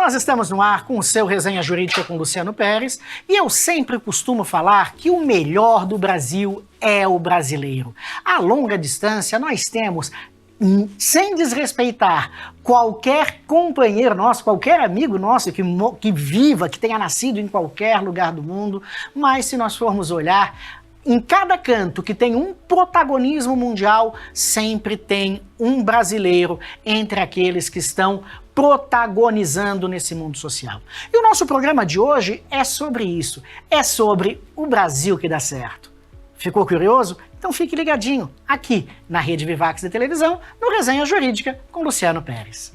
Nós estamos no ar com o seu Resenha Jurídica com Luciano Pérez e eu sempre costumo falar que o melhor do Brasil é o brasileiro. A longa distância nós temos, sem desrespeitar qualquer companheiro nosso, qualquer amigo nosso que viva, que tenha nascido em qualquer lugar do mundo, mas se nós formos olhar, em cada canto que tem um protagonismo mundial, sempre tem um brasileiro entre aqueles que estão protagonizando nesse mundo social. E o nosso programa de hoje é sobre isso, é sobre o Brasil que dá certo. Ficou curioso? Então fique ligadinho aqui na Rede Vivax de televisão, no Resenha Jurídica com Luciano Pérez.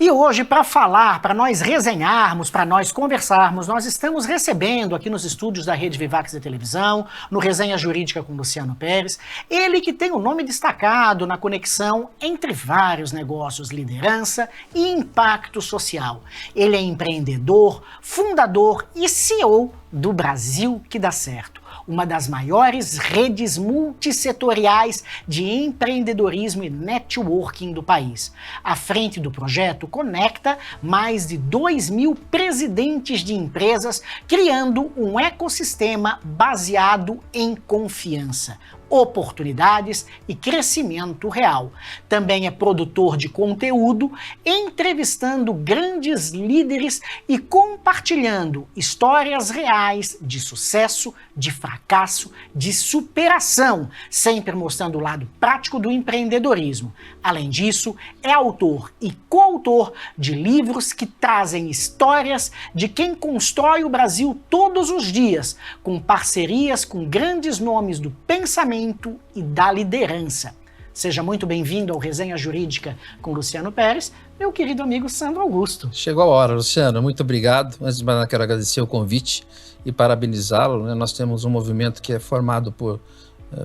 E hoje, para falar, para nós resenharmos, para nós conversarmos, nós estamos recebendo aqui nos estúdios da Rede Vivax de televisão, no Resenha Jurídica com Luciano Pérez, ele que tem o nome destacado na conexão entre vários negócios, liderança e impacto social. Ele é empreendedor, fundador e CEO do Brasil que dá certo, uma das maiores redes multissetoriais de empreendedorismo e networking do país. À frente do projeto, conecta mais de 2.000 presidentes de empresas, criando um ecossistema baseado em confiança, oportunidades e crescimento real. Também é produtor de conteúdo, entrevistando grandes líderes e compartilhando histórias reais de sucesso, de fracasso, de superação, sempre mostrando o lado prático do empreendedorismo. Além disso, é autor e coautor de livros que trazem histórias de quem constrói o Brasil todos os dias, com parcerias com grandes nomes do pensamento e da liderança. Seja muito bem-vindo ao Resenha Jurídica com Luciano Pérez, meu querido amigo Sandro Augusto. Chegou a hora, Luciano. Muito obrigado. Antes de mais, quero agradecer o convite e parabenizá-lo. Nós temos um movimento que é formado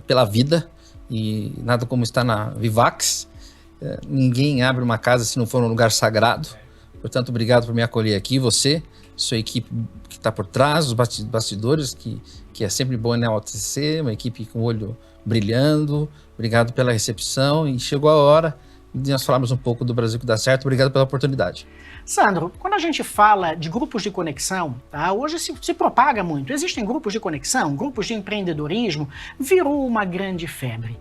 pela vida e nada como estar na Vivax. Ninguém abre uma casa se não for um lugar sagrado. Portanto, obrigado por me acolher aqui. Você, sua equipe que está por trás, os bastidores, que é sempre bom na OTC, uma equipe com o olho brilhando. Obrigado pela recepção e chegou a hora de nós falarmos um pouco do Brasil que dá certo. Obrigado pela oportunidade. Sandro, quando a gente fala de grupos de conexão, tá, hoje se propaga muito. Existem grupos de conexão, grupos de empreendedorismo, virou uma grande febre.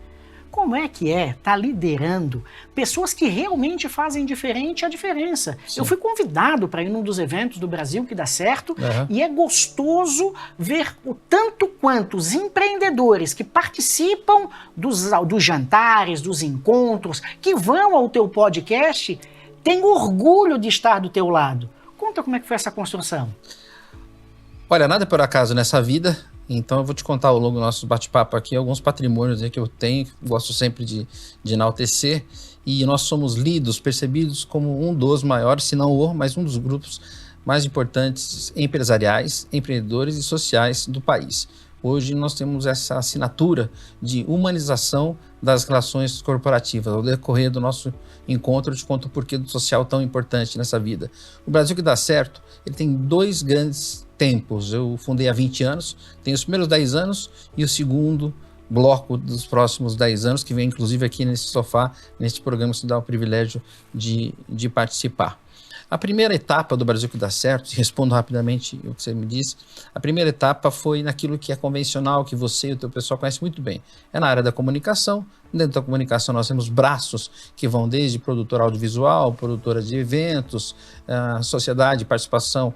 Como é que estar liderando pessoas que realmente fazem a diferença? Sim. Eu fui convidado para ir num dos eventos do Brasil que dá certo, e é gostoso ver o tanto quanto os empreendedores que participam dos jantares, dos encontros, que vão ao teu podcast, têm orgulho de estar do teu lado. Conta como é que foi essa construção. Olha, nada é por acaso nessa vida. Então eu vou te contar ao longo do nosso bate-papo aqui alguns patrimônios que eu tenho, gosto sempre de enaltecer, e nós somos lidos, percebidos como um dos maiores, se não o, mas um dos grupos mais importantes empresariais, empreendedores e sociais do país. Hoje nós temos essa assinatura de humanização das relações corporativas. Ao decorrer do nosso encontro, eu te conto o porquê do social tão importante nessa vida. O Brasil que dá certo, ele tem dois grandes tempos. Eu fundei há 20 anos, tenho os primeiros 10 anos e o segundo bloco dos próximos 10 anos, que vem inclusive aqui nesse sofá, neste programa, que se dá o privilégio de participar. A primeira etapa do Brasil que dá certo, respondo rapidamente o que você me disse, a primeira etapa foi naquilo que é convencional, que você e o teu pessoal conhecem muito bem. É na área da comunicação. Dentro da comunicação nós temos braços que vão desde produtora audiovisual, produtora de eventos, sociedade, participação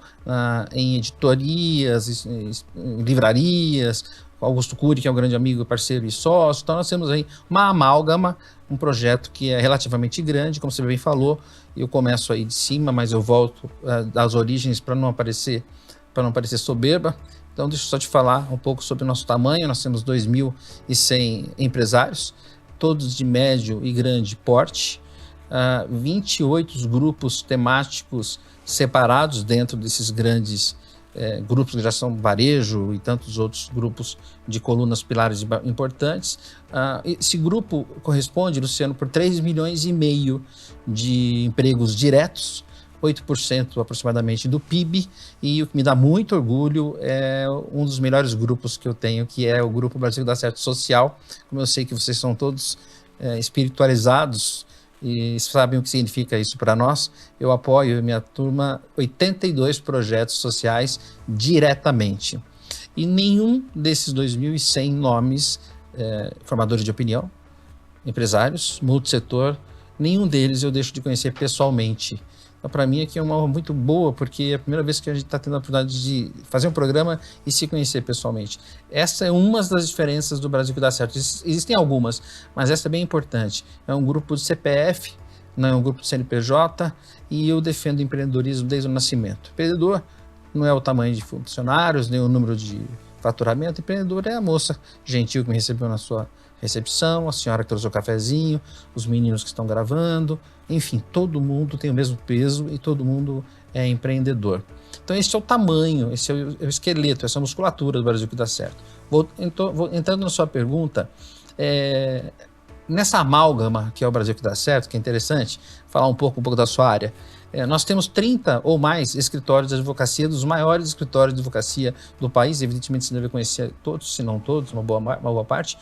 em editorias, em livrarias, Augusto Cury, que é um grande amigo, parceiro e sócio. Então nós temos aí uma amálgama, um projeto que é relativamente grande, como você bem falou. Eu começo aí de cima, mas eu volto das origens para não parecer soberba. Então deixa eu só te falar um pouco sobre o nosso tamanho. Nós temos 2.100 empresários, todos de médio e grande porte, 28 grupos temáticos separados dentro desses grandes grupos que já são varejo e tantos outros grupos de colunas pilares importantes. Esse grupo corresponde, Luciano, por 3,5 milhões de empregos diretos, 8% aproximadamente do PIB, e o que me dá muito orgulho é um dos melhores grupos que eu tenho, que é o Grupo Brasil que dá certo social. Como eu sei que vocês são todos espiritualizados e sabem o que significa isso para nós, eu apoio, minha turma, 82 projetos sociais diretamente. E nenhum desses 2.100 nomes, formadores de opinião, empresários, multissetor, nenhum deles eu deixo de conhecer pessoalmente. Então, para mim, aqui é uma honra muito boa, porque é a primeira vez que a gente está tendo a oportunidade de fazer um programa e se conhecer pessoalmente. Essa é uma das diferenças do Brasil que dá certo. Existem algumas, mas essa é bem importante. É um grupo de CPF, não é um grupo de CNPJ, e eu defendo o empreendedorismo desde o nascimento. Empreendedor não é o tamanho de funcionários, nem o número de faturamento. Empreendedor é a moça gentil que me recebeu na sua recepção, a senhora que trouxe o cafezinho, os meninos que estão gravando, enfim, todo mundo tem o mesmo peso e todo mundo é empreendedor. Então esse é o tamanho, esse é o esqueleto, essa musculatura do Brasil que dá certo. Entrando na sua pergunta, nessa amálgama que é o Brasil que dá certo, que é interessante, falar um pouco da sua área. Nós temos 30 ou mais escritórios de advocacia, dos maiores escritórios de advocacia do país, evidentemente você deve conhecer todos, se não todos, uma boa parte,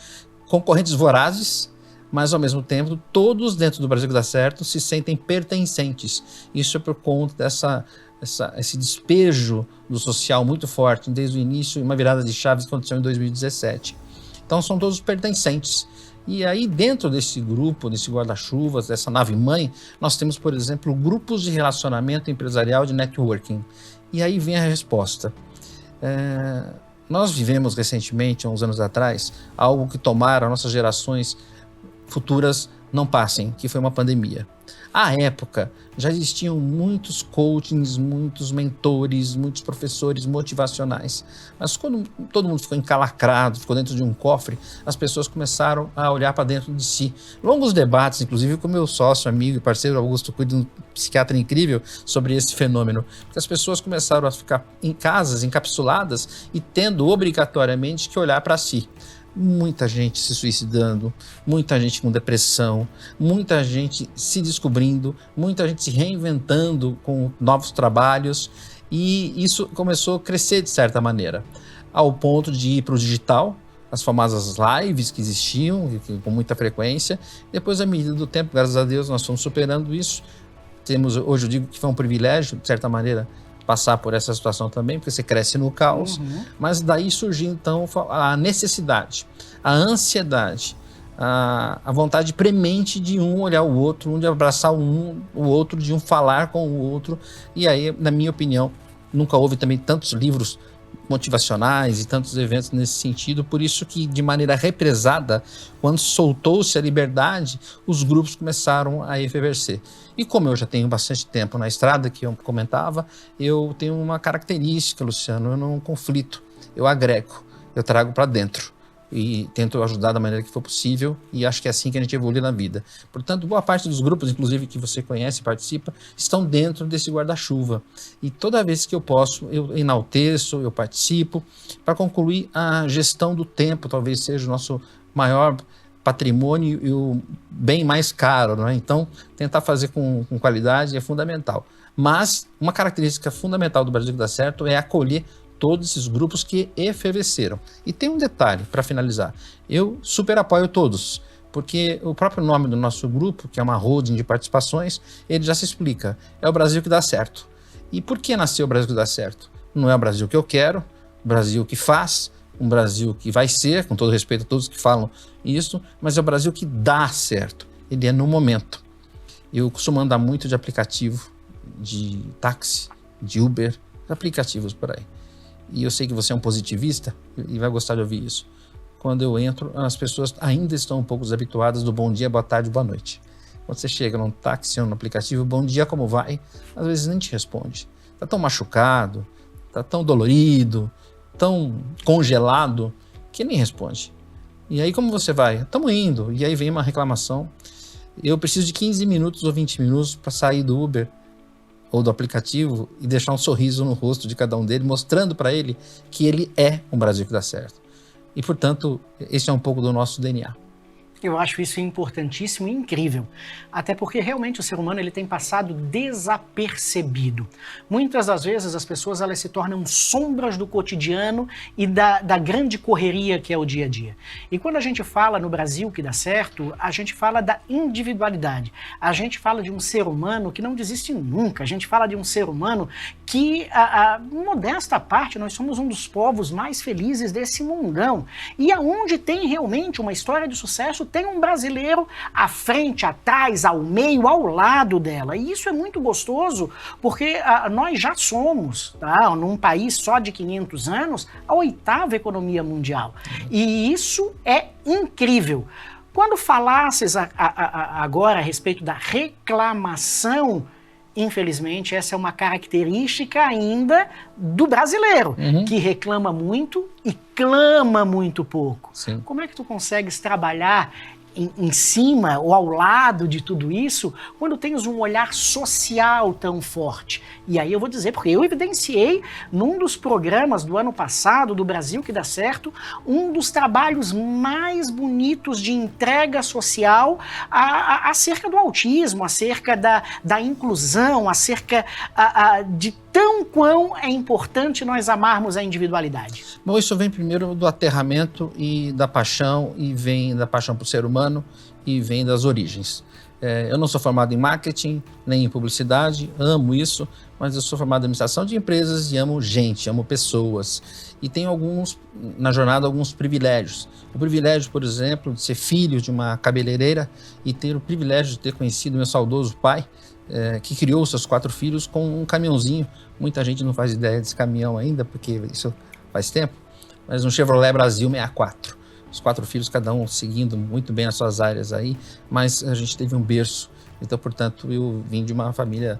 concorrentes vorazes, mas ao mesmo tempo todos dentro do Brasil que dá certo se sentem pertencentes. Isso é por conta esse despejo do social muito forte desde o início, uma virada de chaves que aconteceu em 2017. Então são todos pertencentes. E aí dentro desse grupo, desse guarda-chuvas, dessa nave-mãe, nós temos, por exemplo, grupos de relacionamento empresarial de networking. E aí vem a resposta. Nós vivemos recentemente, há uns anos atrás, algo que tomara nossas gerações futuras não passem, que foi uma pandemia. À época, já existiam muitos coachings, muitos mentores, muitos professores motivacionais. Mas quando todo mundo ficou encalacrado, ficou dentro de um cofre, as pessoas começaram a olhar para dentro de si. Longos debates, inclusive com meu sócio, amigo e parceiro Augusto Cuide, um psiquiatra incrível, sobre esse fenômeno. Porque as pessoas começaram a ficar em casas, encapsuladas, e tendo obrigatoriamente que olhar para si. Muita gente se suicidando, muita gente com depressão, muita gente se descobrindo, muita gente se reinventando com novos trabalhos, e isso começou a crescer de certa maneira, ao ponto de ir para o digital, as famosas lives que existiam com muita frequência. Depois, à medida do tempo, graças a Deus, nós fomos superando isso. Hoje eu digo que foi um privilégio, de certa maneira, passar por essa situação também, porque você cresce no caos, mas daí surgiu então a necessidade, a ansiedade, a vontade premente de um olhar o outro, um de abraçar o outro, de um falar com o outro. E aí, na minha opinião, nunca houve também tantos livros motivacionais e tantos eventos nesse sentido, por isso que de maneira represada, quando soltou-se a liberdade, os grupos começaram a efervescer. E como eu já tenho bastante tempo na estrada, que eu comentava, eu tenho uma característica, Luciano, eu não conflito, eu agrego, eu trago para dentro e tento ajudar da maneira que for possível, e acho que é assim que a gente evolui na vida. Portanto, boa parte dos grupos, inclusive, que você conhece e participa, estão dentro desse guarda-chuva. E toda vez que eu posso, eu enalteço, eu participo, para concluir a gestão do tempo, talvez seja o nosso maior patrimônio e o bem mais caro, não é? Então, tentar fazer com qualidade é fundamental. Mas uma característica fundamental do Brasil que dá certo é acolher todos esses grupos que efervesceram. E tem um detalhe para finalizar, eu super apoio todos, porque o próprio nome do nosso grupo, que é uma holding de participações, ele já se explica, é o Brasil que dá certo. E por que nasceu o Brasil que dá certo? Não é o Brasil que eu quero, o Brasil que faz, um Brasil que vai ser, com todo respeito a todos que falam isso, mas é o Brasil que dá certo, ele é no momento. Eu costumo andar muito de aplicativo, de táxi, de Uber, aplicativos por aí. E eu sei que você é um positivista e vai gostar de ouvir isso. Quando eu entro, as pessoas ainda estão um pouco desabituadas do bom dia, boa tarde, boa noite. Quando você chega num táxi ou no aplicativo, bom dia, como vai? Às vezes nem te responde. Tá tão machucado, tá tão dolorido, tão congelado, que nem responde. E aí como você vai? Estamos indo. E aí vem uma reclamação. Eu preciso de 15 minutos ou 20 minutos para sair do Uber ou do aplicativo e deixar um sorriso no rosto de cada um deles, mostrando para ele que ele é um Brasil que dá certo. E, portanto, esse é um pouco do nosso DNA. Eu acho isso importantíssimo e incrível, até porque realmente o ser humano ele tem passado desapercebido. Muitas das vezes as pessoas elas se tornam sombras do cotidiano e da grande correria que é o dia a dia. E quando a gente fala no Brasil que dá certo, a gente fala da individualidade, a gente fala de um ser humano que não desiste nunca, a gente fala de um ser humano que, modesta parte, nós somos um dos povos mais felizes desse mundão. E aonde tem realmente uma história de sucesso, tem um brasileiro à frente, atrás, ao meio, ao lado dela. E isso é muito gostoso, porque nós já somos, tá, num país só de 500 anos, a 8ª economia mundial. E isso é incrível. Quando falasses agora a respeito da reclamação, infelizmente, essa é uma característica ainda do brasileiro, que reclama muito e clama muito pouco. Sim. Como é que tu consegues trabalhar em cima ou ao lado de tudo isso quando tens um olhar social tão forte? E aí eu vou dizer, porque eu evidenciei num dos programas do ano passado, do Brasil que dá certo, um dos trabalhos mais bonitos de entrega social acerca do autismo, acerca da inclusão, acerca de tão quão é importante nós amarmos a individualidade. Bom, isso vem primeiro do aterramento e da paixão, e vem da paixão por ser humano, e vem das origens. Eu não sou formado em marketing, nem em publicidade, amo isso, mas eu sou formado em administração de empresas e amo gente, amo pessoas. E tenho na jornada, alguns privilégios. O privilégio, por exemplo, de ser filho de uma cabeleireira e ter o privilégio de ter conhecido meu saudoso pai, que criou seus 4 filhos com um caminhãozinho. Muita gente não faz ideia desse caminhão ainda, porque isso faz tempo, mas um Chevrolet Brasil 64. Os 4 filhos, cada um seguindo muito bem as suas áreas aí, mas a gente teve um berço. Então, portanto, eu vim de uma família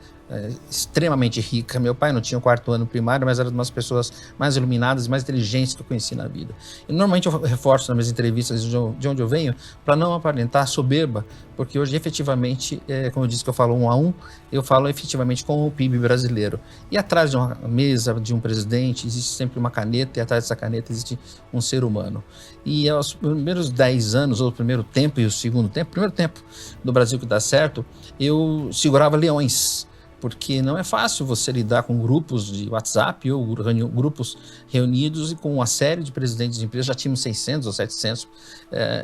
extremamente rica. Meu pai não tinha o 4º ano primário, mas era uma das pessoas mais iluminadas e mais inteligentes que eu conheci na vida. E normalmente eu reforço nas minhas entrevistas de onde eu venho, para não aparentar soberba, porque hoje efetivamente, como eu disse que eu falo 1 a 1, eu falo efetivamente com o PIB brasileiro. E atrás de uma mesa de um presidente existe sempre uma caneta, e atrás dessa caneta existe um ser humano. E aos primeiros 10 anos, ou o primeiro tempo e o segundo tempo, primeiro tempo do Brasil que dá certo, eu segurava leões, porque não é fácil você lidar com grupos de WhatsApp ou grupos reunidos e com uma série de presidentes de empresas, já tínhamos 600 ou 700,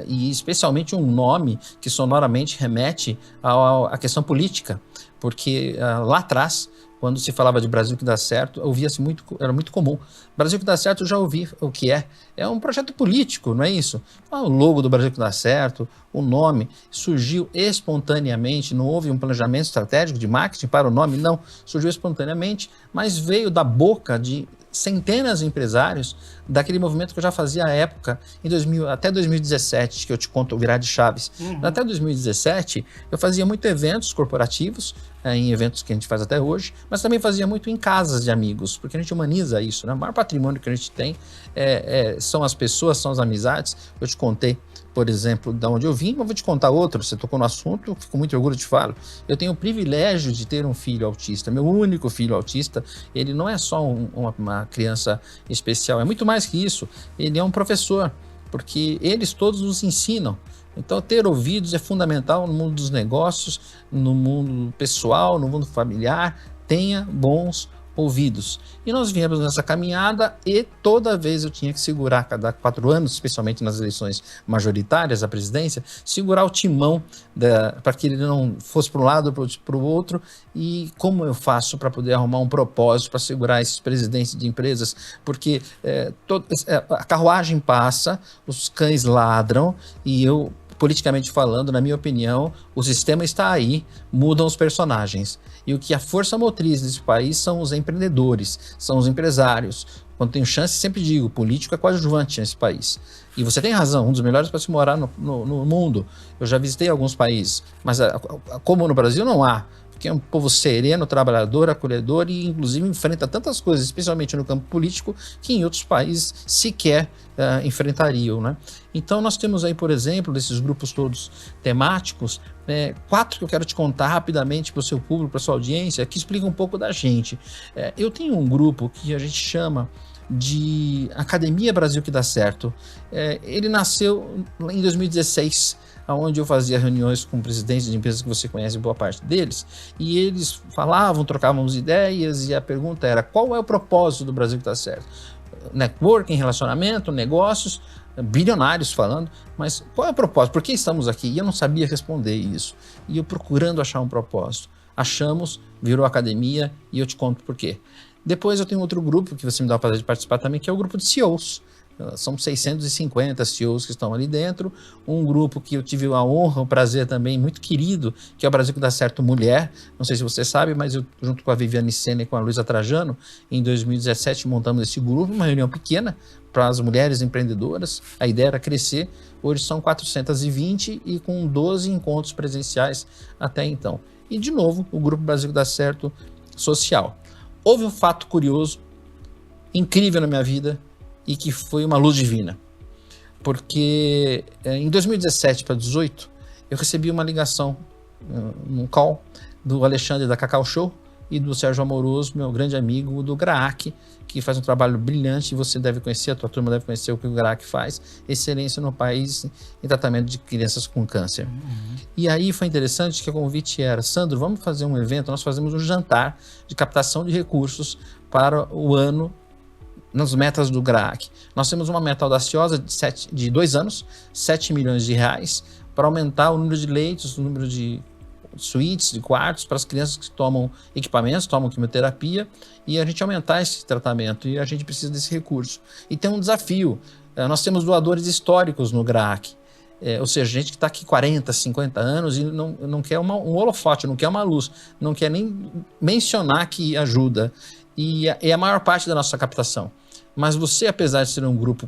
e especialmente um nome que sonoramente remete à questão política, porque lá atrás, quando se falava de Brasil que dá certo, ouvia-se muito, era muito comum. Brasil que dá certo, eu já ouvi o que é um projeto político, não é isso? O logo do Brasil que dá certo, o nome, surgiu espontaneamente, não houve um planejamento estratégico de marketing para o nome, não, surgiu espontaneamente, mas veio da boca de centenas de empresários daquele movimento que eu já fazia à época, até 2017, que eu te conto o virar de chaves. Até 2017, eu fazia muito eventos corporativos, em eventos que a gente faz até hoje, mas também fazia muito em casas de amigos, porque a gente humaniza isso, né? O maior patrimônio que a gente tem são as pessoas, são as amizades. Eu te contei, por exemplo, de onde eu vim, mas vou te contar outro. Você tocou no assunto, eu fico com muito orgulho de falar. Eu tenho o privilégio de ter um filho autista, meu único filho autista. Ele não é só uma criança especial, é muito mais que isso. Ele é um professor, porque eles todos nos ensinam. Então, ter ouvidos é fundamental no mundo dos negócios, no mundo pessoal, no mundo familiar. Tenha bons ouvidos. E nós viemos nessa caminhada e toda vez eu tinha que segurar, cada 4 anos, especialmente nas eleições majoritárias à presidência, segurar o timão para que ele não fosse para um lado ou para o outro. E como eu faço para poder arrumar um propósito para segurar esses presidentes de empresas? Porque a carruagem passa, os cães ladram e eu, politicamente falando, na minha opinião, o sistema está aí, mudam os personagens. E o que a força motriz desse país são os empreendedores, são os empresários. Quando tenho chance, sempre digo, político é coadjuvante nesse país. E você tem razão, um dos melhores para se morar no mundo. Eu já visitei alguns países, mas como no Brasil não há. Porque é um povo sereno, trabalhador, acolhedor e inclusive enfrenta tantas coisas, especialmente no campo político, que em outros países sequer enfrentariam, né? Então nós temos aí, por exemplo, desses grupos todos temáticos, 4 que eu quero te contar rapidamente para o seu público, para a sua audiência, que explicam um pouco da gente. Eu tenho um grupo que a gente chama de Academia Brasil que dá certo. Ele nasceu em 2016, onde eu fazia reuniões com presidentes de empresas que você conhece, boa parte deles, e eles falavam, trocavam ideias, e a pergunta era: qual é o propósito do Brasil que dá certo? Networking, relacionamento, negócios, bilionários falando, mas qual é o propósito? Por que estamos aqui? E eu não sabia responder isso. E eu procurando achar um propósito. Achamos, virou academia, e eu te conto por quê. Depois eu tenho outro grupo que você me dá o prazer de participar também, que é o grupo de CEOs. São 650 CEOs que estão ali dentro. Um grupo que eu tive a honra, o prazer também, muito querido, que é o Brasil que dá certo Mulher. Não sei se você sabe, mas eu, junto com a Viviane Sena e com a Luísa Trajano, em 2017 montamos esse grupo, uma reunião pequena para as mulheres empreendedoras. A ideia era crescer. Hoje são 420 e com 12 encontros presenciais até então. E, de novo, o grupo Brasil que dá certo social. Houve um fato curioso, incrível na minha vida, e que foi uma luz divina. Porque em 2017 para 2018, eu recebi uma ligação, num call, do Alexandre da Cacau Show e do Sérgio Amoroso, meu grande amigo do GRAAC, que faz um trabalho brilhante, e você deve conhecer, a tua turma deve conhecer o que o GRAAC faz, excelência no país em tratamento de crianças com câncer. E aí foi interessante que o convite era: Sandro, vamos fazer um evento, nós fazemos um jantar de captação de recursos para o ano nas metas do GRAAC. Nós temos uma meta audaciosa de 2 anos, 7 milhões de reais, para aumentar o número de leitos, o número de suítes, de quartos, para as crianças que tomam equipamentos, tomam quimioterapia, e a gente aumentar esse tratamento, e a gente precisa desse recurso. E tem um desafio: nós temos doadores históricos no GRAAC, ou seja, gente que está aqui 40, 50 anos e não quer um holofote, não quer uma luz, não quer nem mencionar que ajuda, e é a maior parte da nossa captação. Mas você, apesar de ser um grupo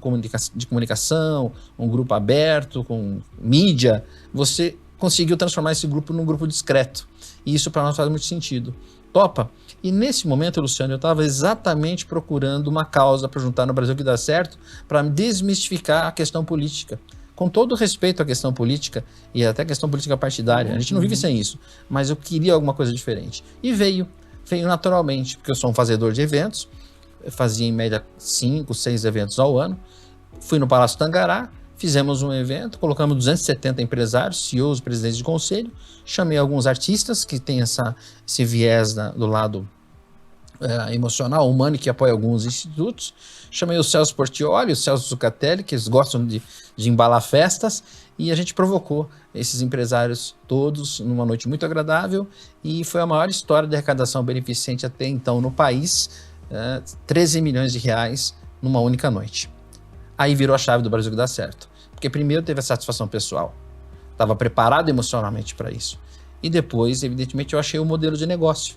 de comunicação, um grupo aberto, com mídia, você conseguiu transformar esse grupo num grupo discreto. E isso para nós faz muito sentido. Topa? E nesse momento, Luciano, eu estava exatamente procurando uma causa para juntar no Brasil que dá certo, para desmistificar a questão política. Com todo respeito à questão política e até a questão política partidária, a gente não vive sem isso, mas eu queria alguma coisa diferente. E veio naturalmente, porque eu sou um fazedor de eventos, eu fazia em média 5, 6 eventos ao ano. Fui no Palácio Tangará, fizemos um evento, colocamos 270 empresários, CEOs, presidentes de conselho, chamei alguns artistas que têm esse viés do lado emocional, humano, que apoia alguns institutos. Chamei o Celso Portiolli, o Celso Zucatelli, que eles gostam de embalar festas, e a gente provocou esses empresários todos numa noite muito agradável, e foi a maior história de arrecadação beneficente até então no país, 13 milhões de reais numa única noite. Aí virou a chave do Brasil que dá certo, porque primeiro teve a satisfação pessoal, estava preparado emocionalmente para isso, e depois, evidentemente, eu achei o modelo de negócio,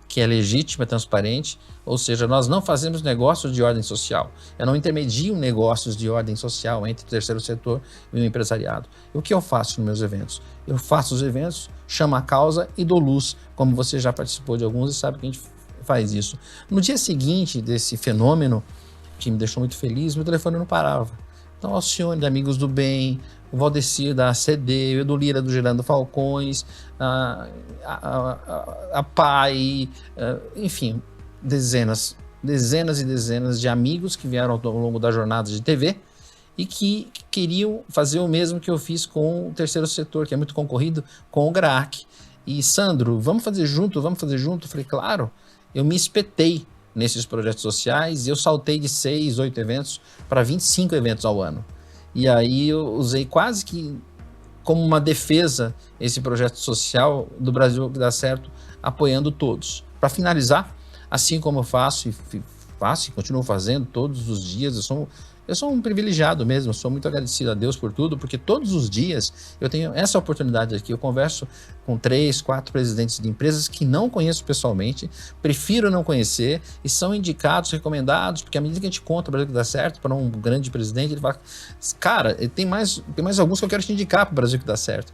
que é legítimo, é transparente, ou seja, nós não fazemos negócios de ordem social. Eu não intermedio negócios de ordem social entre o terceiro setor e o empresariado. E o que eu faço nos meus eventos? Eu faço os eventos, chamo a causa e dou luz, como você já participou de alguns e sabe que a gente faz isso. No dia seguinte desse fenômeno, que me deixou muito feliz, meu telefone não parava. Então, Alcione, de Amigos do Bem, o Valdecir da CD, o Edu Lira do Gerando Falcões, a PAI, enfim, dezenas e dezenas de amigos que vieram ao longo da jornada de TV e que queriam fazer o mesmo que eu fiz com o terceiro setor, que é muito concorrido, com o GRAAC. E, Sandro, vamos fazer junto? Eu falei, claro. Eu me espetei nesses projetos sociais e eu saltei de 6, 8 eventos para 25 eventos ao ano. E aí eu usei quase que como uma defesa esse projeto social do Brasil que dá certo, apoiando todos. Para finalizar, assim como eu faço e continuo fazendo todos os dias, eu sou um privilegiado mesmo, eu sou muito agradecido a Deus por tudo, porque todos os dias eu tenho essa oportunidade aqui, eu converso com 3, 4 presidentes de empresas que não conheço pessoalmente, prefiro não conhecer, e são indicados, recomendados, porque à medida que a gente conta o Brasil que dá certo para um grande presidente, ele fala, cara, tem mais alguns que eu quero te indicar para o Brasil que dá certo.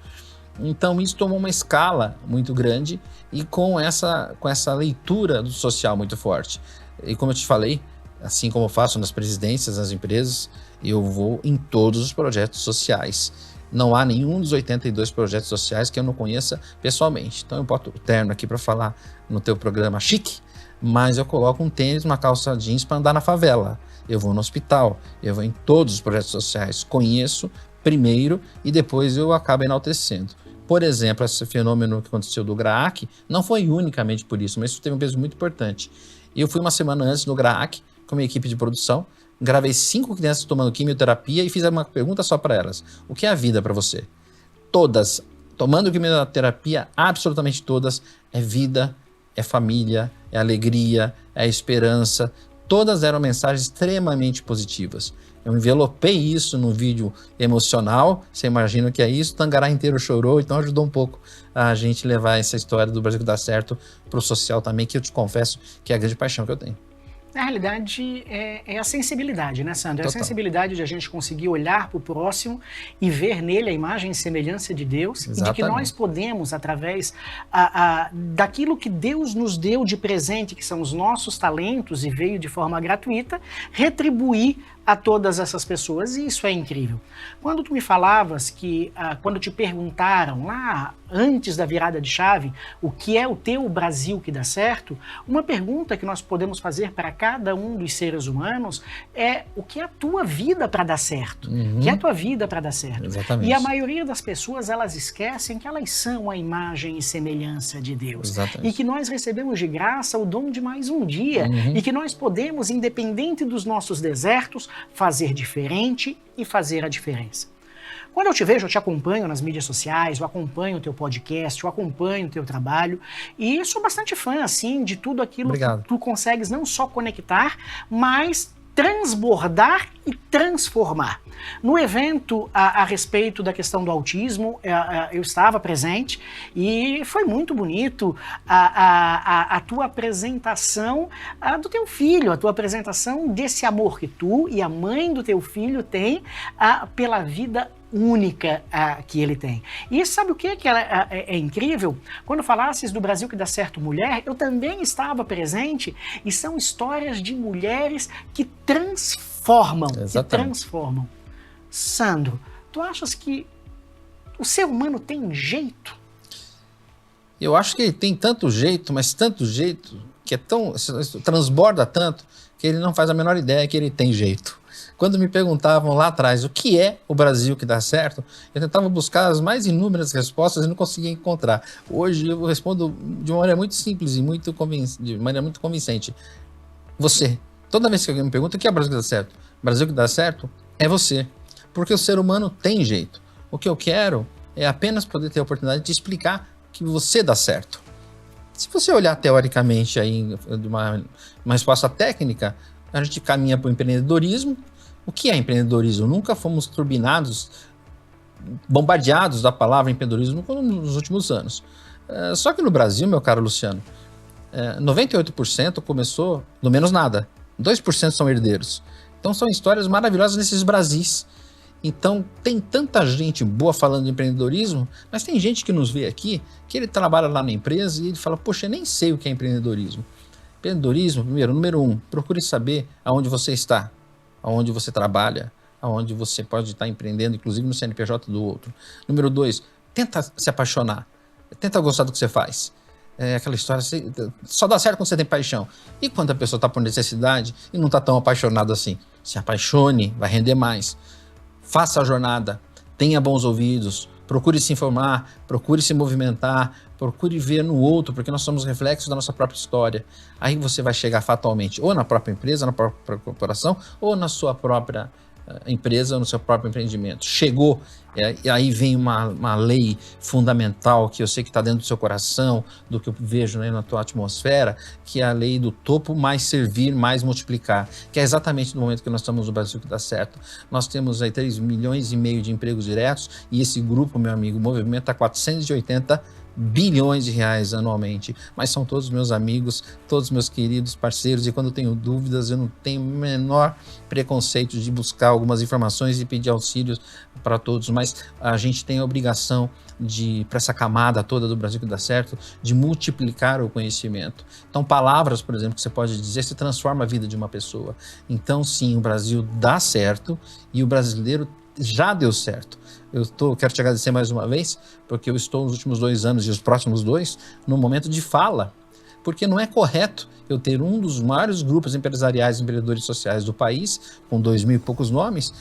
Então isso tomou uma escala muito grande e com essa leitura do social muito forte. E como eu te falei, assim como eu faço nas presidências, nas empresas, eu vou em todos os projetos sociais. Não há nenhum dos 82 projetos sociais que eu não conheça pessoalmente. Então eu boto o terno aqui para falar no teu programa chique, mas eu coloco um tênis, uma calça jeans para andar na favela. Eu vou no hospital, eu vou em todos os projetos sociais, conheço primeiro e depois eu acabo enaltecendo. Por exemplo, esse fenômeno que aconteceu do GRAAC não foi unicamente por isso, mas isso teve um peso muito importante. Eu fui uma semana antes no GRAAC com a minha equipe de produção, gravei 5 crianças tomando quimioterapia e fiz uma pergunta só para elas. O que é a vida para você? Todas, tomando quimioterapia, absolutamente todas, é vida, é família, é alegria, é esperança. Todas eram mensagens extremamente positivas. Eu envelopei isso num vídeo emocional, você imagina o que é isso, o Tangará inteiro chorou, então ajudou um pouco a gente levar essa história do Brasil que dá certo para o social também, que eu te confesso que é a grande paixão que eu tenho. Na realidade, é a sensibilidade, né, Sandro? É a Total. sensibilidade de a gente conseguir olhar para o próximo e ver nele a imagem e semelhança de Deus. Exatamente. E de que nós podemos, através daquilo que Deus nos deu de presente, que são os nossos talentos e veio de forma gratuita, retribuir a todas essas pessoas, e isso é incrível. Quando tu me falavas que, quando te perguntaram lá antes da virada de chave, o que é o teu Brasil que dá certo, uma pergunta que nós podemos fazer para cada um dos seres humanos é o que é a tua vida para dar certo? O que é a tua vida para dar certo? Exatamente. E a maioria das pessoas, elas esquecem que elas são a imagem e semelhança de Deus. Exatamente. E que nós recebemos de graça o dom de mais um dia. E que nós podemos, independente dos nossos desertos, fazer diferente e fazer a diferença. Quando eu te vejo, eu te acompanho nas mídias sociais, eu acompanho o teu podcast, eu acompanho o teu trabalho e sou bastante fã, assim, de tudo aquilo Obrigado. que tu consegues não só conectar, mas transbordar e transformar. No evento a respeito da questão do autismo, eu estava presente e foi muito bonito a tua apresentação do teu filho, a tua apresentação desse amor que tu e a mãe do teu filho têm pela vida única que ele tem. E sabe o que é incrível? Quando falasses do Brasil que dá certo mulher, eu também estava presente e são histórias de mulheres que transformam. Exatamente. Que transformam. Sandro, tu achas que o ser humano tem jeito? Eu acho que ele tem tanto jeito, mas tanto jeito, que é tão, transborda tanto, que ele não faz a menor ideia que ele tem jeito. Quando me perguntavam lá atrás o que é o Brasil que dá certo, eu tentava buscar as mais inúmeras respostas e não conseguia encontrar. Hoje eu respondo de uma maneira muito simples e de maneira muito convincente. Você. Toda vez que alguém me pergunta o que é o Brasil que dá certo, o Brasil que dá certo é você. Porque o ser humano tem jeito. O que eu quero é apenas poder ter a oportunidade de explicar que você dá certo. Se você olhar teoricamente aí de uma resposta técnica, a gente caminha para o empreendedorismo. O que é empreendedorismo? Nunca fomos turbinados, bombardeados da palavra empreendedorismo nos últimos anos. Só que no Brasil, meu caro Luciano, 98% começou no menos nada. 2% são herdeiros. Então são histórias maravilhosas nesses Brasis. Então tem tanta gente boa falando de empreendedorismo, mas tem gente que nos vê aqui, que ele trabalha lá na empresa e ele fala, poxa, eu nem sei o que é empreendedorismo. Empreendedorismo, número 1, procure saber aonde você está, aonde você trabalha, aonde você pode estar empreendendo, inclusive no CNPJ do outro. Número 2, tenta se apaixonar, tenta gostar do que você faz. É aquela história, só dá certo quando você tem paixão. E quando a pessoa está por necessidade e não está tão apaixonado assim? Se apaixone, vai render mais. Faça a jornada, tenha bons ouvidos, procure se informar, procure se movimentar, procure ver no outro, porque nós somos reflexos da nossa própria história. Aí você vai chegar fatalmente ou na própria empresa, na própria corporação, ou na sua própria empresa, ou no seu próprio empreendimento. Chegou, e aí vem uma lei fundamental que eu sei que está dentro do seu coração, do que eu vejo, né, na tua atmosfera, que é a lei do topo mais servir, mais multiplicar, que é exatamente no momento que nós estamos no Brasil que dá certo. Nós temos aí 3,5 milhões de empregos diretos e esse grupo, meu amigo, movimenta 480 bilhões de reais anualmente, mas são todos meus amigos, todos meus queridos parceiros, e quando eu tenho dúvidas, eu não tenho o menor preconceito de buscar algumas informações e pedir auxílios para todos, mas a gente tem a obrigação de, para essa camada toda do Brasil que dá certo, de multiplicar o conhecimento. Então, palavras, por exemplo, que você pode dizer, se transforma a vida de uma pessoa. Então, sim, o Brasil dá certo e o brasileiro já deu certo. Quero te agradecer mais uma vez, porque eu estou nos últimos 2 anos e os próximos 2 num momento de fala. porque não é correto eu ter um dos maiores grupos empresariais e empreendedores sociais do país, com 2.000 e poucos nomes,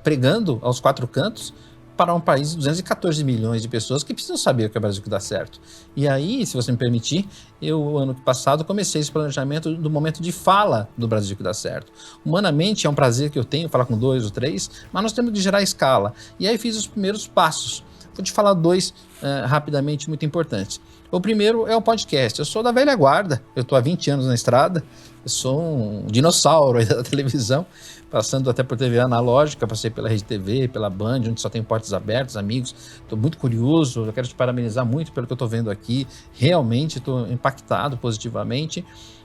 pregando aos 4 cantos, para um país de 214 milhões de pessoas que precisam saber o que é o Brasil que dá certo. E aí, se você me permitir, eu, ano passado, comecei esse planejamento do momento de fala do Brasil que dá certo. Humanamente, é um prazer que eu tenho falar com 2 ou 3, mas nós temos que gerar escala. E aí fiz os primeiros passos. Vou te falar 2 rapidamente muito importantes. O primeiro é o podcast. Eu sou da velha guarda, eu estou há 20 anos na estrada, eu sou um dinossauro aí da televisão, passando até por TV analógica, passei pela Rede TV, pela Band, onde só tem portas abertas, amigos. Estou muito curioso, eu quero te parabenizar muito pelo que eu estou vendo aqui. Realmente estou impactado positivamente.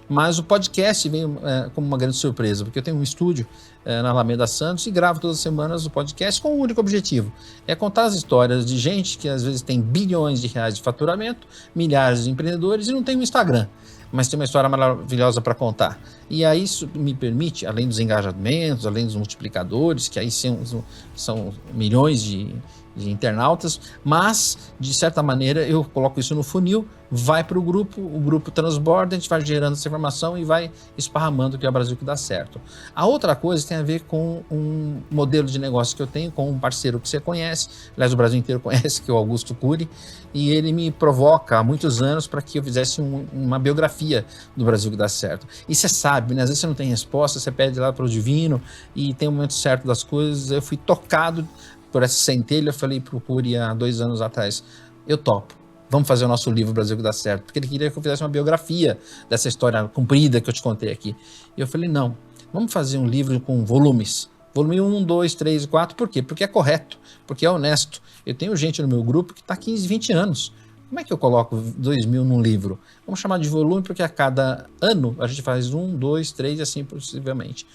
Mas o podcast veio como uma grande surpresa, porque eu tenho um estúdio na Alameda Santos e gravo todas as semanas o podcast com um único objetivo, é contar as histórias de gente que às vezes tem bilhões de reais de faturamento, milhares de empreendedores e não tem um Instagram, mas tem uma história maravilhosa para contar. E aí isso me permite, além dos engajamentos, além dos multiplicadores, que aí são milhões de internautas, mas, de certa maneira, eu coloco isso no funil, vai para o grupo transborda, a gente vai gerando essa informação e vai esparramando que é o Brasil que dá certo. A outra coisa tem a ver com um modelo de negócio que eu tenho com um parceiro que você conhece, aliás, o Brasil inteiro conhece, que é o Augusto Cury, e ele me provoca há muitos anos para que eu fizesse uma biografia do Brasil que dá certo. E você sabe, né? Às vezes você não tem resposta, você pede lá para o divino e tem o momento certo das coisas. Eu fui tocado por essa centelha, eu falei para o Cury há 2 anos atrás, eu topo, vamos fazer o nosso livro Brasil que dá certo, porque ele queria que eu fizesse uma biografia dessa história comprida que eu te contei aqui. E eu falei, não, vamos fazer um livro com volumes, volume 1, 2, 3 e 4, por quê? Porque é correto, porque é honesto. Eu tenho gente no meu grupo que está 15, 20 anos, como é que eu coloco 2.000 num livro? Vamos chamar de volume, porque a cada ano a gente faz 1, 2, 3 e assim possivelmente.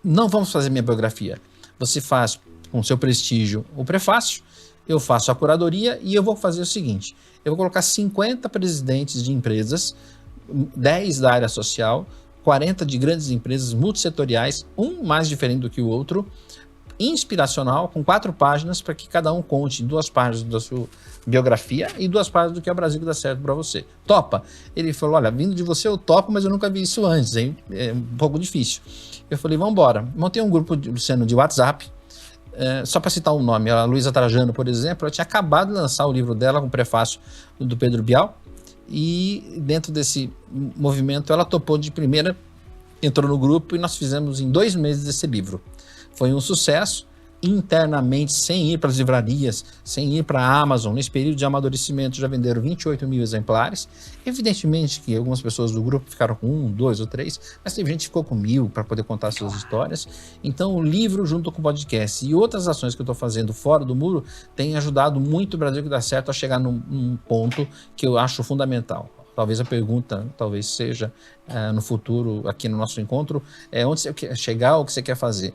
Não vamos fazer minha biografia, você faz com seu prestígio o prefácio, eu faço a curadoria e eu vou fazer o seguinte, eu vou colocar 50 presidentes de empresas, 10 da área social, 40 de grandes empresas multissetoriais, um mais diferente do que o outro, inspiracional, com 4 páginas, para que cada um conte 2 páginas da sua biografia e 2 páginas do que é o Brasil que dá certo para você. Topa? Ele falou, olha, vindo de você eu topo, mas eu nunca vi isso antes, hein? É um pouco difícil. Eu falei, vamos embora. Montei um grupo de WhatsApp, só para citar um nome, a Luísa Trajano, por exemplo, ela tinha acabado de lançar o livro dela com o prefácio do Pedro Bial, e dentro desse movimento ela topou de primeira, entrou no grupo e nós fizemos em 2 meses esse livro. Foi um sucesso, internamente, sem ir para as livrarias, sem ir para a Amazon. Nesse período de amadurecimento já venderam 28.000 exemplares. Evidentemente que algumas pessoas do grupo ficaram com 1, 2 ou 3, mas teve gente que ficou com 1.000 para poder contar suas histórias. Então o livro junto com o podcast e outras ações que eu estou fazendo fora do muro tem ajudado muito o Brasil que dá certo a chegar num ponto que eu acho fundamental. Talvez a pergunta seja no futuro, aqui no nosso encontro, onde você quer chegar ou o que você quer fazer.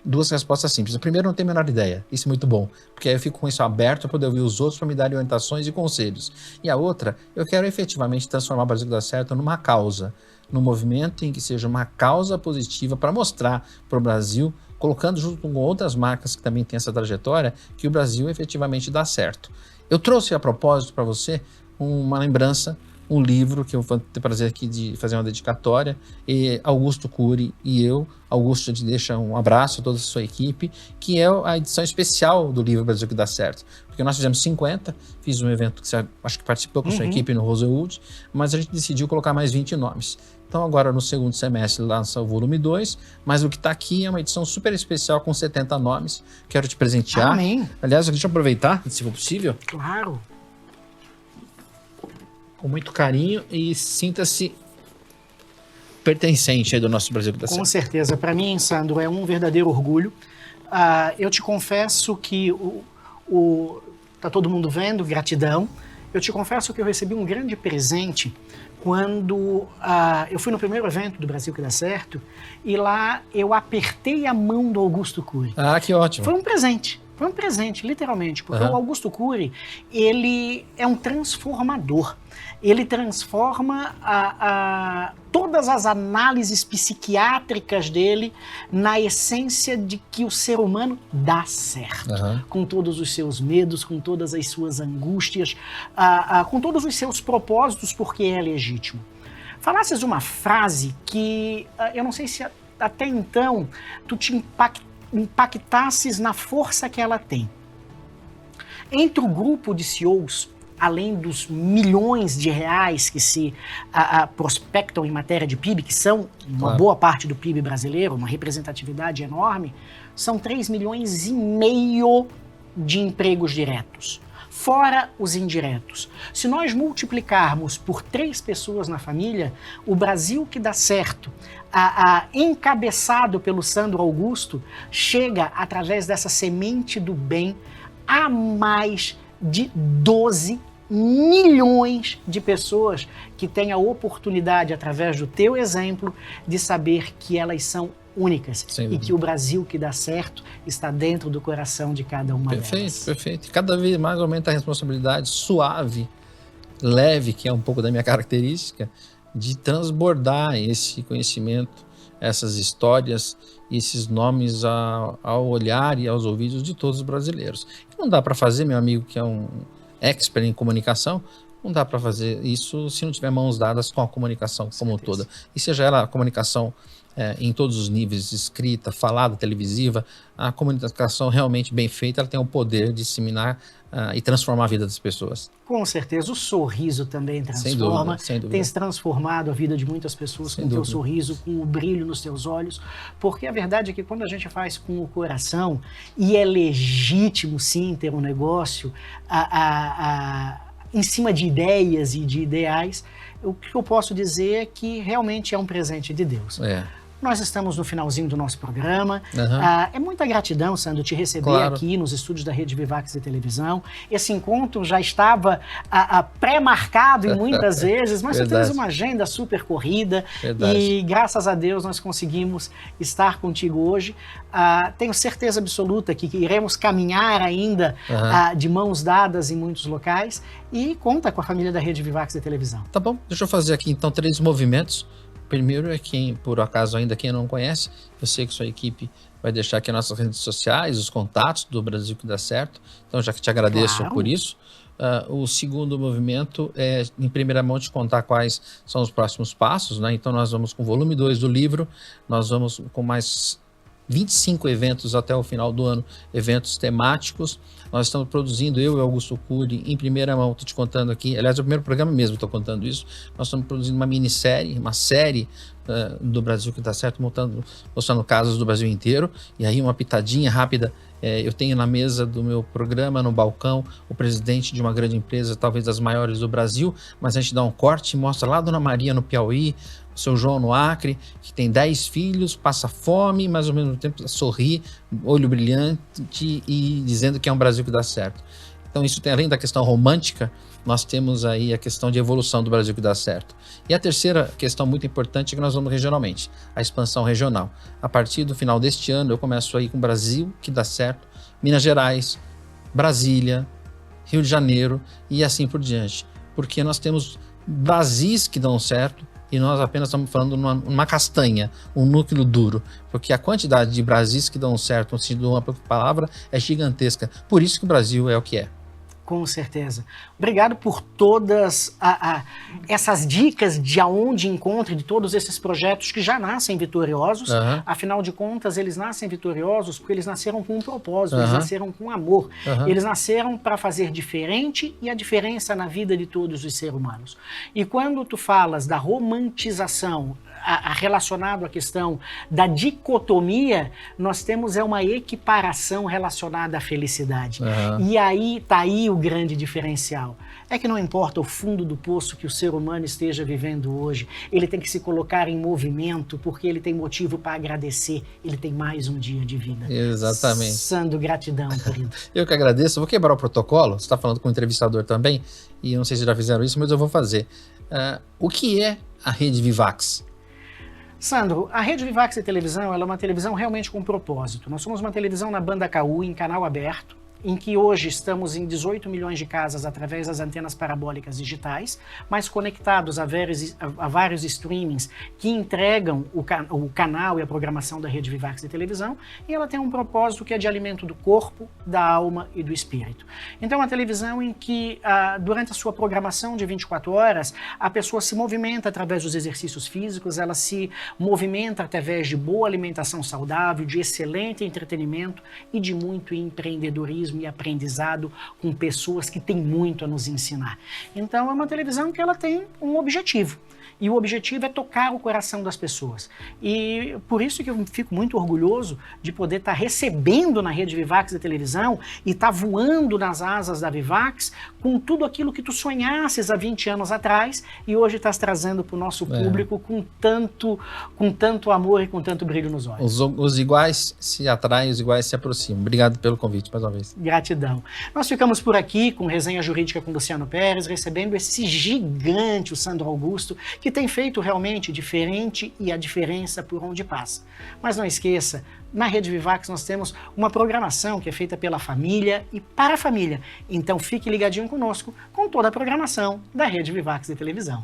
2 respostas simples. A primeira, não tenho a menor ideia. Isso é muito bom, porque aí eu fico com isso aberto para poder ouvir os outros para me darem orientações e conselhos. E a outra, eu quero efetivamente transformar o Brasil que dá certo numa causa, num movimento em que seja uma causa positiva para mostrar para o Brasil, colocando junto com outras marcas que também têm essa trajetória, que o Brasil efetivamente dá certo. Eu trouxe a propósito para você uma lembrança, um livro que eu vou ter prazer aqui de fazer uma dedicatória, e Augusto Cury e eu, Augusto te deixa um abraço a toda a sua equipe, que é a edição especial do livro Brasil que dá certo, porque nós fizemos 50, fiz um evento que você acho que participou com a sua equipe no Rosewood, mas a gente decidiu colocar mais 20 nomes. Então agora no segundo semestre lança o volume 2, mas o que está aqui é uma edição super especial com 70 nomes, quero te presentear. Amém. Aliás, deixa eu aproveitar, se for possível. Claro. Com muito carinho e sinta-se pertencente aí do nosso Brasil que dá certo. Com certeza. Para mim, Sandro, é um verdadeiro orgulho. Eu te confesso que tá todo mundo vendo, gratidão. Eu te confesso que eu recebi um grande presente quando eu fui no primeiro evento do Brasil que dá certo e lá eu apertei a mão do Augusto Cury. Ah, que ótimo. Foi um presente, literalmente, porque o Augusto Cury, ele é um transformador. Ele transforma todas as análises psiquiátricas dele na essência de que o ser humano dá certo, com todos os seus medos, com todas as suas angústias, com todos os seus propósitos, porque é legítimo. Falasses uma frase que eu não sei se até então tu te impactasses na força que ela tem. Entre o grupo de CEOs, além dos milhões de reais que se prospectam em matéria de PIB, que são uma boa parte do PIB brasileiro, uma representatividade enorme, são 3,5 milhões de empregos diretos, fora os indiretos. Se nós multiplicarmos por 3 pessoas na família, o Brasil que dá certo, encabeçado pelo Sandro Augusto, chega, através dessa semente do bem, a mais de 12 milhões de pessoas que têm a oportunidade, através do teu exemplo, de saber que elas são únicas e que o Brasil que dá certo está dentro do coração de cada uma delas. Perfeito. Cada vez mais aumenta a responsabilidade suave, leve, que é um pouco da minha característica, de transbordar esse conhecimento, essas histórias, esses nomes ao olhar e aos ouvidos de todos os brasileiros. Não dá para fazer, meu amigo, que é um expert em comunicação, não dá para fazer isso se não tiver mãos dadas com a comunicação como toda. E seja ela a comunicação em todos os níveis, escrita, falada, televisiva, a comunicação realmente bem feita, ela tem o poder de disseminar e transformar a vida das pessoas. Com certeza, o sorriso também transforma. Sem dúvida. Tens transformado a vida de muitas pessoas com o teu sorriso, com o brilho nos teus olhos, porque a verdade é que quando a gente faz com o coração, e é legítimo sim ter um negócio em cima de ideias e de ideais, o que eu posso dizer é que realmente é um presente de Deus. Nós estamos no finalzinho do nosso programa. É muita gratidão, Sandro, te receber aqui nos estúdios da Rede Vivax de televisão. Esse encontro já estava pré-marcado e muitas vezes, mas tu tens uma agenda super corrida e graças a Deus nós conseguimos estar contigo hoje. Tenho certeza absoluta que iremos caminhar ainda de mãos dadas em muitos locais e conta com a família da Rede Vivax de televisão. Tá bom, deixa eu fazer aqui então 3 movimentos. Primeiro é quem, por acaso ainda quem não conhece, eu sei que sua equipe vai deixar aqui nas nossas redes sociais, os contatos do Brasil que dá certo, então já que te agradeço por isso. O segundo movimento é, em primeira mão, te contar quais são os próximos passos, né? Então nós vamos com o volume 2 do livro, nós vamos com mais 25 eventos até o final do ano, eventos temáticos. Nós estamos produzindo, eu e Augusto Cury, em primeira mão, estou te contando aqui, aliás, é o primeiro programa mesmo, estou contando isso. Nós estamos produzindo uma minissérie, uma série do Brasil que dá certo, mostrando casos do Brasil inteiro. E aí uma pitadinha rápida, eu tenho na mesa do meu programa, no balcão, o presidente de uma grande empresa, talvez das maiores do Brasil, mas a gente dá um corte e mostra lá a Dona Maria no Piauí, o seu João no Acre, que tem 10 filhos, passa fome, mas ao mesmo tempo sorri, olho brilhante e dizendo que é um Brasil que dá certo. Então isso tem, além da questão romântica, nós temos aí a questão de evolução do Brasil que dá certo. E a terceira questão muito importante é que nós vamos regionalmente, a expansão regional. A partir do final deste ano eu começo aí com o Brasil que dá certo, Minas Gerais, Brasília, Rio de Janeiro e assim por diante. Porque nós temos Brasis que dão certo, e nós apenas estamos falando numa castanha, um núcleo duro, porque a quantidade de Brasis que dão certo no sentido de uma palavra é gigantesca. Por isso que o Brasil é o que é. Com certeza. Obrigado por todas essas dicas de aonde encontre de todos esses projetos que já nascem vitoriosos. Afinal de contas, eles nascem vitoriosos porque eles nasceram com um propósito, eles nasceram com amor. Eles nasceram para fazer diferente e a diferença na vida de todos os seres humanos. E quando tu falas da romantização relacionado à questão da dicotomia, nós temos uma equiparação relacionada à felicidade. E aí está aí o grande diferencial. É que não importa o fundo do poço que o ser humano esteja vivendo hoje, ele tem que se colocar em movimento porque ele tem motivo para agradecer, ele tem mais um dia de vida. Exatamente. Sandro, gratidão, querido. Eu que agradeço. Vou quebrar o protocolo, você está falando com o entrevistador também, e eu não sei se já fizeram isso, mas eu vou fazer. O que é a Rede Vivax? Sandro, a Rede Vivax de televisão ela é uma televisão realmente com propósito. Nós somos uma televisão na banda KU, em canal aberto. em que hoje estamos em 18 milhões de casas através das antenas parabólicas digitais, mas conectados a vários streamings que entregam o canal e a programação da Rede Vivax de televisão, e ela tem um propósito que é de alimento do corpo, da alma e do espírito. Então, a televisão em que, durante a sua programação de 24 horas, a pessoa se movimenta através dos exercícios físicos, ela se movimenta através de boa alimentação saudável, de excelente entretenimento e de muito empreendedorismo e aprendizado com pessoas que têm muito a nos ensinar. Então, é uma televisão que ela tem um objetivo. E o objetivo é tocar o coração das pessoas. E por isso que eu fico muito orgulhoso de poder estar recebendo na Rede Vivax da televisão e estar voando nas asas da Vivax com tudo aquilo que tu sonhasses há 20 anos atrás e hoje estás trazendo para o nosso público com tanto amor e com tanto brilho nos olhos. Os iguais se atraem, os iguais se aproximam. Obrigado pelo convite mais uma vez. Gratidão. Nós ficamos por aqui com Resenha Jurídica com Luciano Pérez, recebendo esse gigante, o Sandro Augusto, que tem feito realmente diferente e a diferença por onde passa. Mas não esqueça, na Rede Vivax nós temos uma programação que é feita pela família e para a família. Então fique ligadinho conosco com toda a programação da Rede Vivax de televisão.